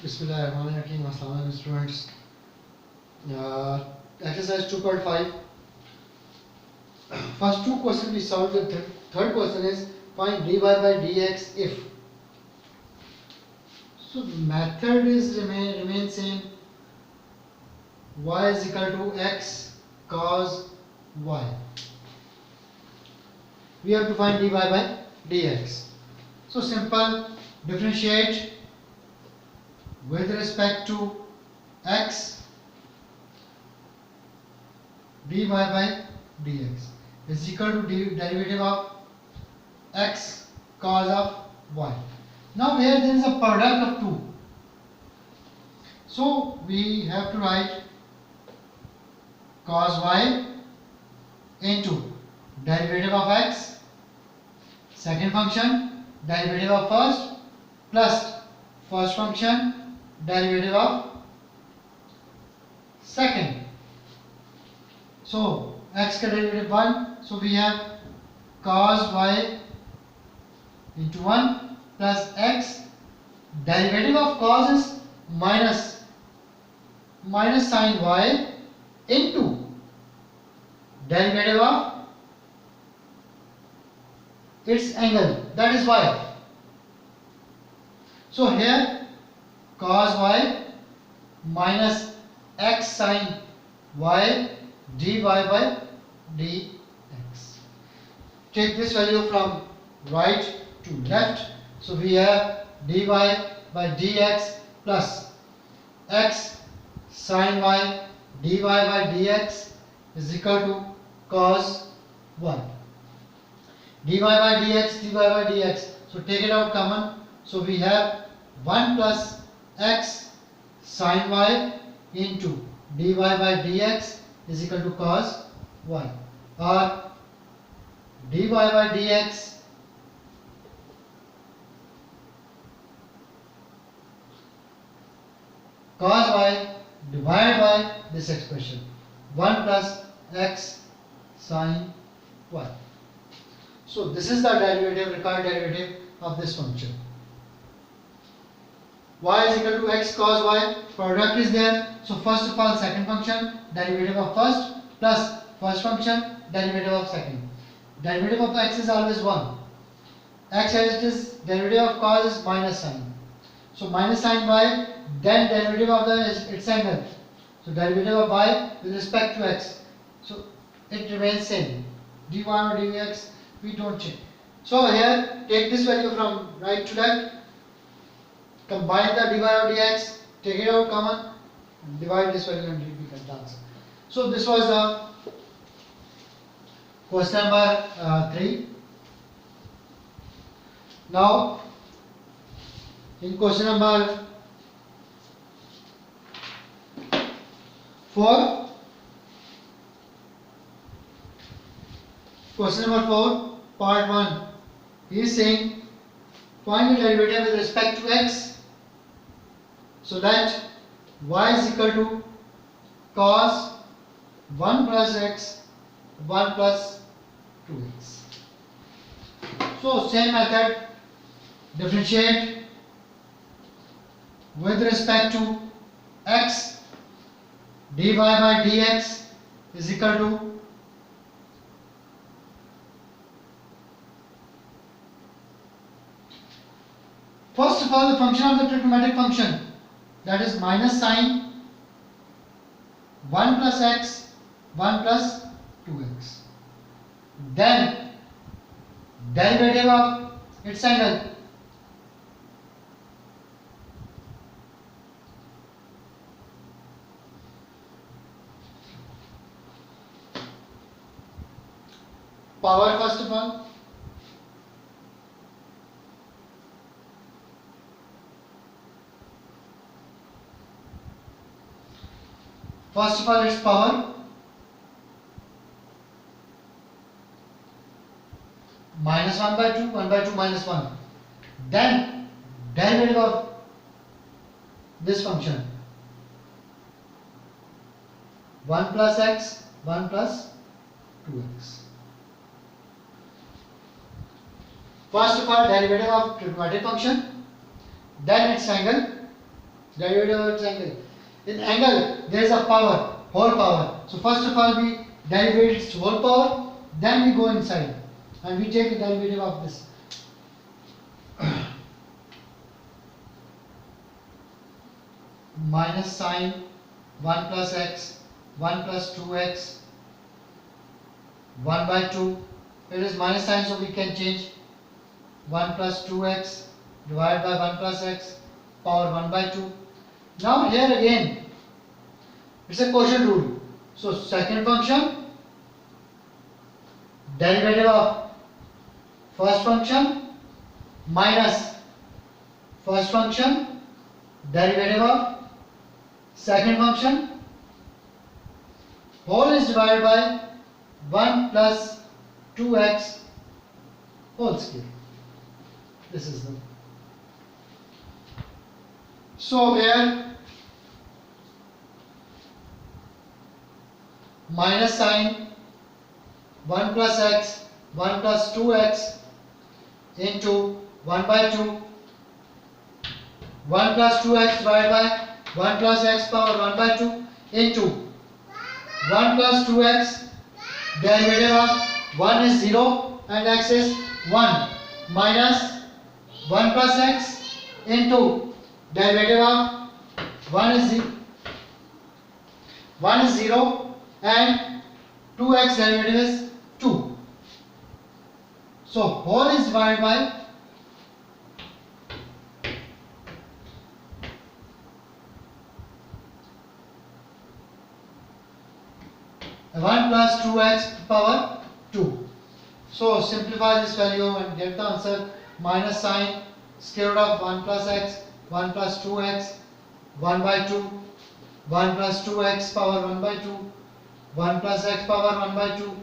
Bismillahirrahmanirrahim. Assalamu alaikum students. Exercise 2.5. First two questions we solved. The third question is find dy by dx if. So method is remain same. Y is equal to x cos y. We have to find dy by dx. So simple. Differentiate with respect to x dy by dx is equal to derivative of x cos of y. Now here there is a product of two, so we have to write cos y into derivative of x, second function derivative of first, plus first function derivative of second. So x का derivative 1, so we have cos y into 1 plus x, derivative of cos is minus sin y into derivative of its angle, that is y. So here cos y minus x sin y dy by dx. Take this value from right to left. So we have dy by dx plus x sin y dy by dx is equal to cos y. Dy by dx. So take it out common. So we have 1 plus x sin y into dy by dx is equal to cos y, or dy by dx cos y divided by this expression 1 plus x sin y. So this is the derivative, required derivative of this function. Y is equal to x cos y, product is there. So first of all second function derivative of first plus first function derivative of second. Derivative of x is always 1. X as it is, derivative of cos is minus sign. So minus sin y, then derivative of its angle. So derivative of y with respect to x. So it remains same. dy or dx we don't change. So here take this value from right to left. Combine the dy or dx, take it out common, divide this value and we get the answer. So this was the question number 3. Now in question number 4, question number 4, part 1, he is saying find the derivative with respect to x so that y is equal to cos 1 plus x 1 plus 2x. So same method, differentiate with respect to x dy by dx is equal to first of all the function of the trigonometric function, that is minus sine 1 plus x 1 plus 2x, then derivative of its angle, power first of all, its power minus 1 by 2 minus 1, then derivative of this function 1 plus x 1 plus 2x. First of all derivative of trigonometric function, then its angle, Derivative of its angle. In angle, there is a power, whole power. So first of all, we derivate its whole power, then we go inside and we take the derivative of this. Minus sine 1 plus x, 1 plus 2x, 1 by 2. It is minus sign, so we can change 1 plus 2x divided by 1 plus x power 1 by 2. Now here again, it's a quotient rule. So second function, derivative of first function minus first function, derivative of second function, whole is divided by 1 plus 2x whole square. This is the. So here minus sine 1 plus x, 1 plus 2x into 1 by 2, 1 plus 2x divided by 1 plus x power 1 by 2 into 1 plus 2x, derivative of 1 is 0 and x is 1, minus 1 plus x into derivative of 1 is 0 and 2x derivative is 2. So whole is divided by 1 plus 2x power 2. So simplify this value and get the answer. Minus sine square root of 1 plus x, 1 plus 2x, 1 by 2, 1 plus 2x power 1 by 2, 1 plus x power 1 by 2,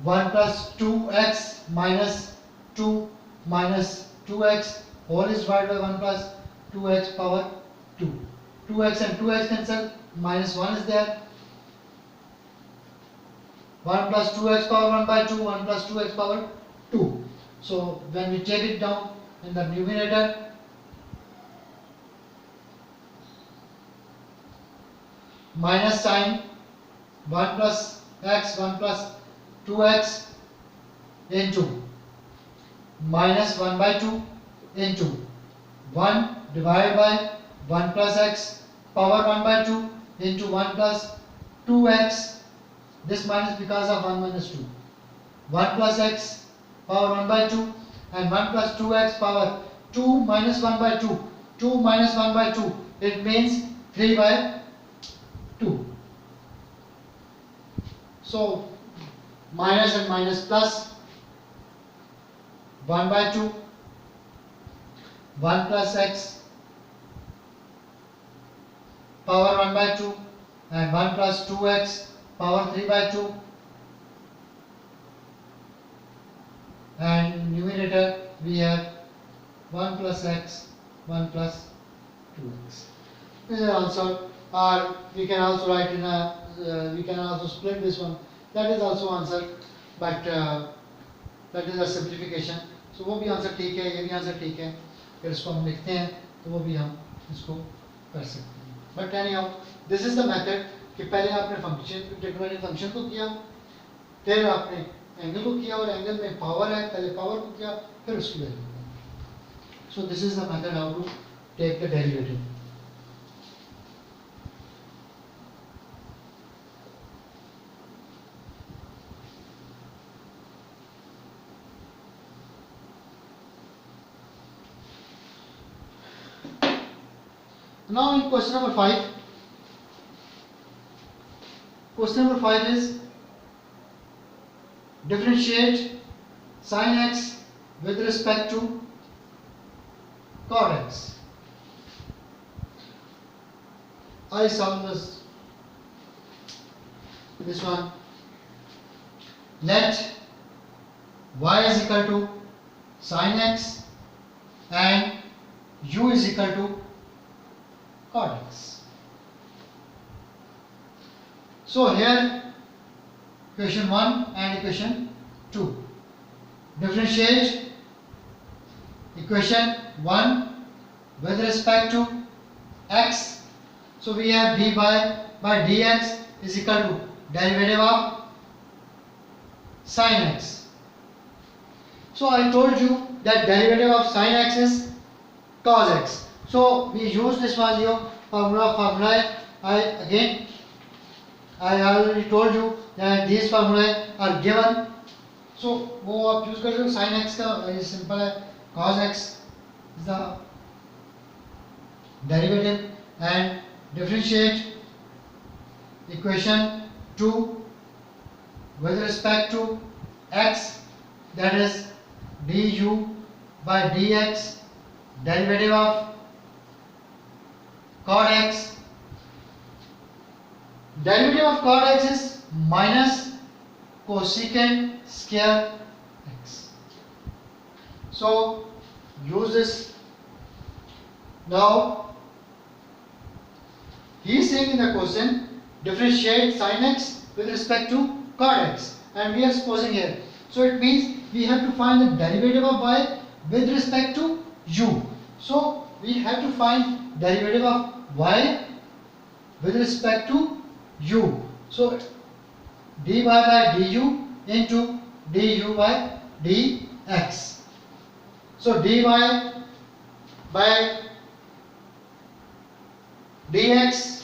1 plus 2x minus 2 minus 2x, whole is divided by 1 plus 2x power 2. 2x and 2x cancel, minus 1 is there. 1 plus 2x power 1 by 2, 1 plus 2x power 2. So when we take it down in the numerator, minus sine 1 plus x, 1 plus 2x into minus 1 by 2 into 1 divided by 1 plus x power 1 by 2 into 1 plus 2x. This minus because of 1 minus 2. 1 plus x power 1 by 2 and 1 plus 2x power 2 minus 1 by 2. 2 minus 1 by 2. It means 3 by 2. So minus and minus plus 1 by 2. 1 plus x power 1 by 2 and 1 plus 2x power 3 by 2, and numerator we have 1 plus x, 1 plus 2x. This is answer, or we can also write in a, we can also split this one. That is also answer, but that is a simplification. So वो भी answer ठीक है, ये भी answer ठीक है. फिर इसको हम लिखते हैं तो वो भी हम इसको कर सकते हैं. But anyhow, this is the method कि पहले आपने फंक्शन ट्रिग्नोमेट्रिक फंक्शन को किया, फिर आपने एंगल को किया, और एंगल में पावर है, पहले पावर को किया, फिर उसकी value. So this is the method how to take the derivative. Now in question number 5. Question number 5 is differentiate sin x with respect to cot x. I solve this one. Let y is equal to sin x and u is equal to cot x. So here equation 1 and equation 2. Differentiate equation 1 with respect to x. So we have dy by dx is equal to derivative of sin x. So I told you that derivative of sin x is cos x. So we use this value formula. I already told you that these formulae are given. So वो आप use कर सकते हो. sin x का very simple है. cos x is the derivative and differentiate equation 2 with respect to x, that is du by dx derivative of cot x. Derivative of cot x is minus cosecant square x. So use this. Now he is saying in the question differentiate sin x with respect to cot x, and we are supposing here. So it means we have to find the derivative of y with respect to u. So we have to find derivative of y with respect to u. So dy by du into du by dx. So dy by dx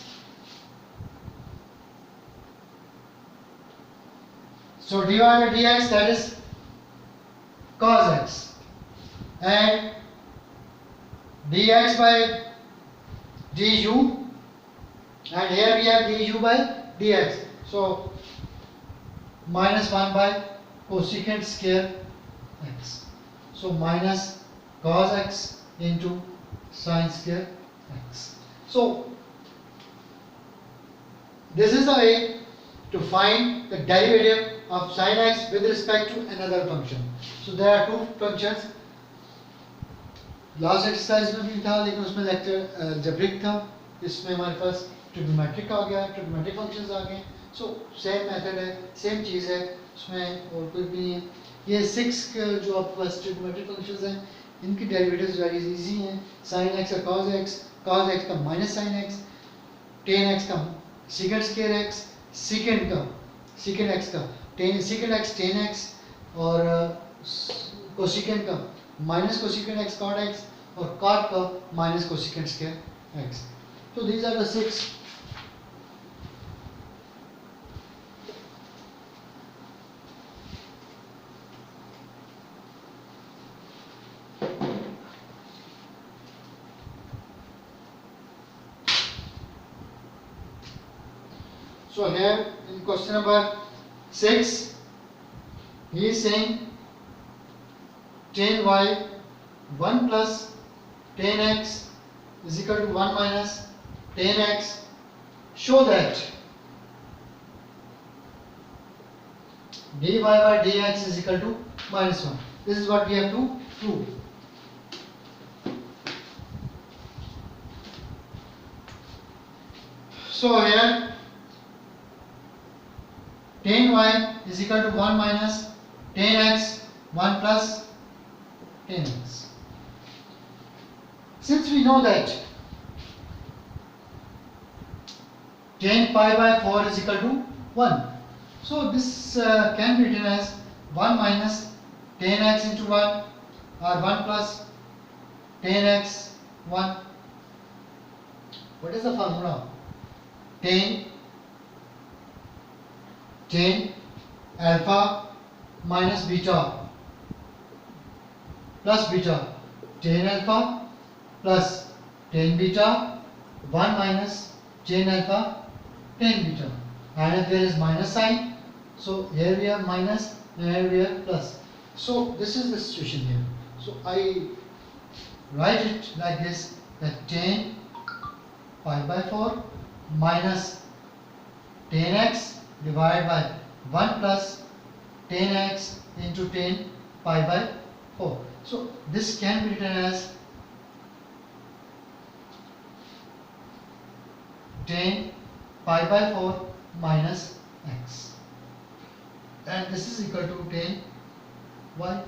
so dy by dx, that is cos x, and dx by du, and here we have du by dx. So minus 1 by cosecant square x. So minus cos x into sin square x. So this is the way to find the derivative of sin x with respect to another function. So there are two functions. Last exercise में भी था, लेकिन उसमें lecture algebraic था. इसमें हमारे पास trigonometric आ गया, trigonometric functions आ गए. सो सेम मेथड है, सेम चीज़ है, उसमें और कुछ भी नहीं है. ये 6 जो आपके पास ट्रिग्नोमेट्रिक फंक्शंस हैं, इनकी डेरिवेटिव्स वेरी इजी हैं. sin x का cos x का minus sin x, tan x का secant square x, secant x का secant x tan x, और cosecant का minus cosecant x cot x, और cot का minus cosecant square x. So these are the 6. So here in question number 6, he is saying tan y 1 plus tan x is equal to 1 minus tan x. Show that dy by dx is equal to minus 1. This is what we have to prove. So here tan y is equal to 1 minus tan x 1 plus tan x. Since we know that tan pi by 4 is equal to 1, so this can be written as 1 minus tan x into 1, or 1 plus tan x 1. What is the formula? Tan alpha minus beta plus beta, tan alpha plus tan beta 1 minus tan alpha tan beta, and if there is minus sign, so here we have minus and here we have plus. So this is the situation here. So I write it like this, that tan pi by 4 minus tan x divided by 1 plus tan x into tan pi by 4. So this can be written as tan pi by 4 minus x, and this is equal to tan y.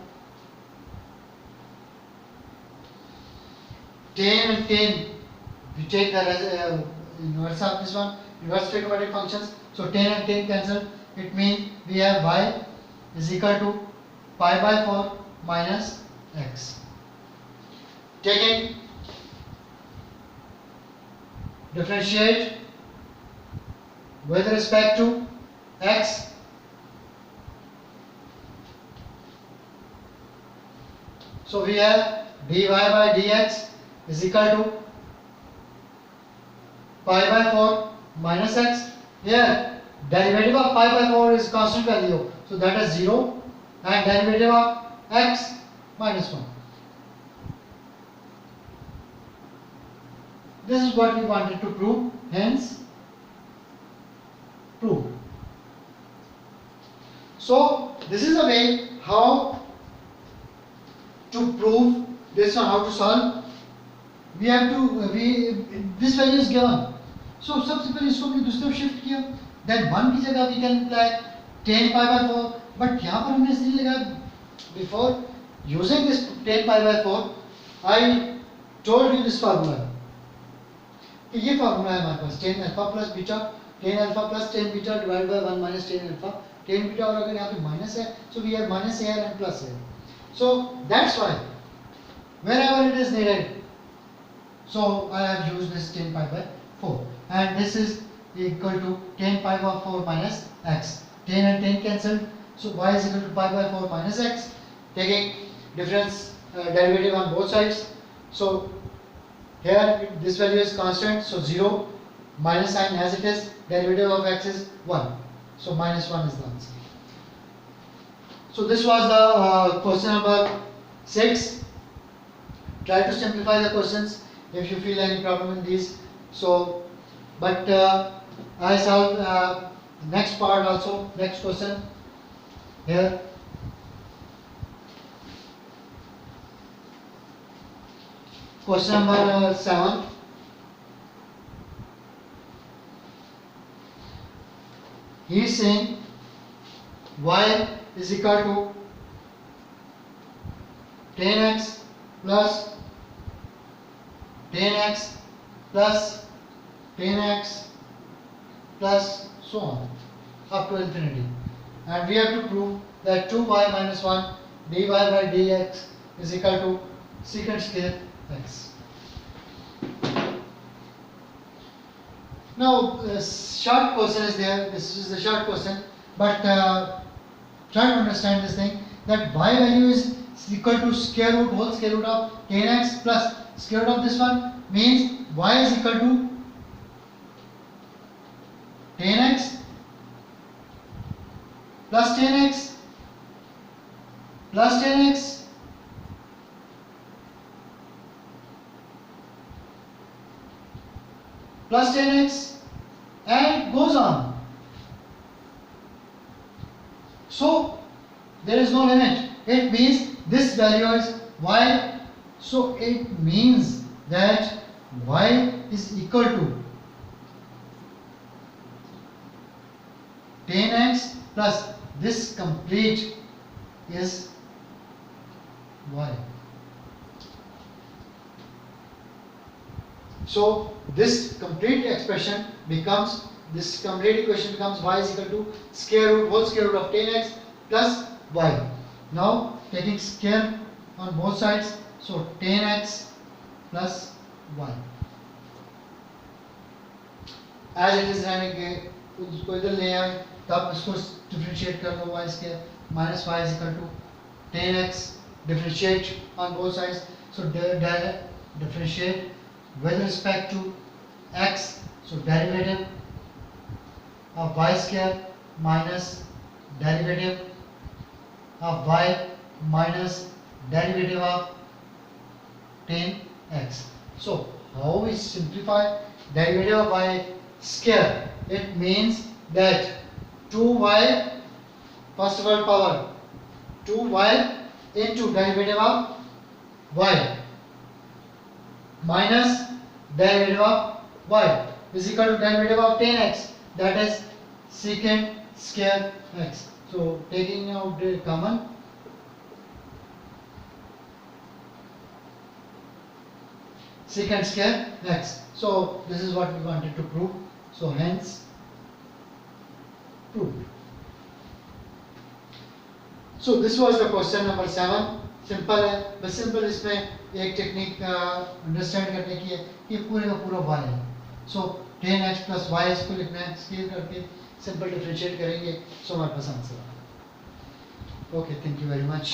tan and tan, we take the inverse of this one, inverse trigonometric functions. So tan and tan cancel. It means we have y is equal to pi by 4 minus x. Taking differentiate with respect to x. So we have dy by dx is equal to pi by 4 minus x. Here derivative of pi by 4 is constant value, so that is 0, and derivative of x minus 1. This is what we wanted to prove, hence prove. So this is a way how to prove this one, how to solve. We have to this value is given, so सबसे पहले इसको हमने दूसरी तरफ shift किया, then 1 की जगह we can apply tan pi by 4, but यहाँ पर हमने इसलिए लगाया, before using this tan pi by 4 I told you this formula, कि ये फार्मूला है हमारे पास tan alpha plus beta, tan alpha plus tan beta divided by 1 minus tan alpha, tan beta, और अगर यहाँ पे माइनस है, so we have minus here and plus here, so that's why wherever it is needed, so I have used this tan pi by 4, and this is equal to tan pi by 4 minus x. Tan and tan cancelled, so y is equal to pi by 4 minus x. Taking difference derivative on both sides, so here this value is constant, so 0, minus sign as it is, derivative of x is 1, so minus 1 is the answer. So this was the question number 6. Try to simplify the questions if you feel any problem in these. So, but I solve next part also, next question here. Question number 7. He is saying y is equal to tan x plus tan x plus tan x plus so on up to infinity, and we have to prove that 2y minus 1 dy by dx is equal to secant square x. Now short question is there, this is the short question, but try to understand this thing, that y value is equal to square root, whole square root of tan x plus square root of this one, means y is equal to tan x plus tan x plus tan x plus tan x, and it goes on. So there is no limit. It means this value is y, so it means that y is equal to tan x plus this complete is y. So this complete expression becomes, this complete equation becomes y is equal to square root, whole square root of tan x plus y. Now taking square on both sides, so tan x plus y. As it is रहने के उसको इधर ले आए, तब इसको differentiate कर लो, y square minus y is equal to tan x, differentiate on both sides, so differentiate with respect to x, so derivative of y square minus derivative of y minus derivative of tan x. So how we simplify derivative of y square? It means that 2y, first of all power 2y into derivative of y minus derivative of y is equal to derivative of tan x, that is secant square x. So taking out the common, secant square x. So this is what we wanted to prove. So hence proved. So this was the question number 7. Simple है, बस simple इसमें एक technique understand करने की है कि पूरे का पूरा y है. सो tan x प्लस y इसको लिखना है, स्केल करके सिंपल डिफरेंशिएट करेंगे. सो हमारे पास आंसर आ गया. Okay, thank you very much.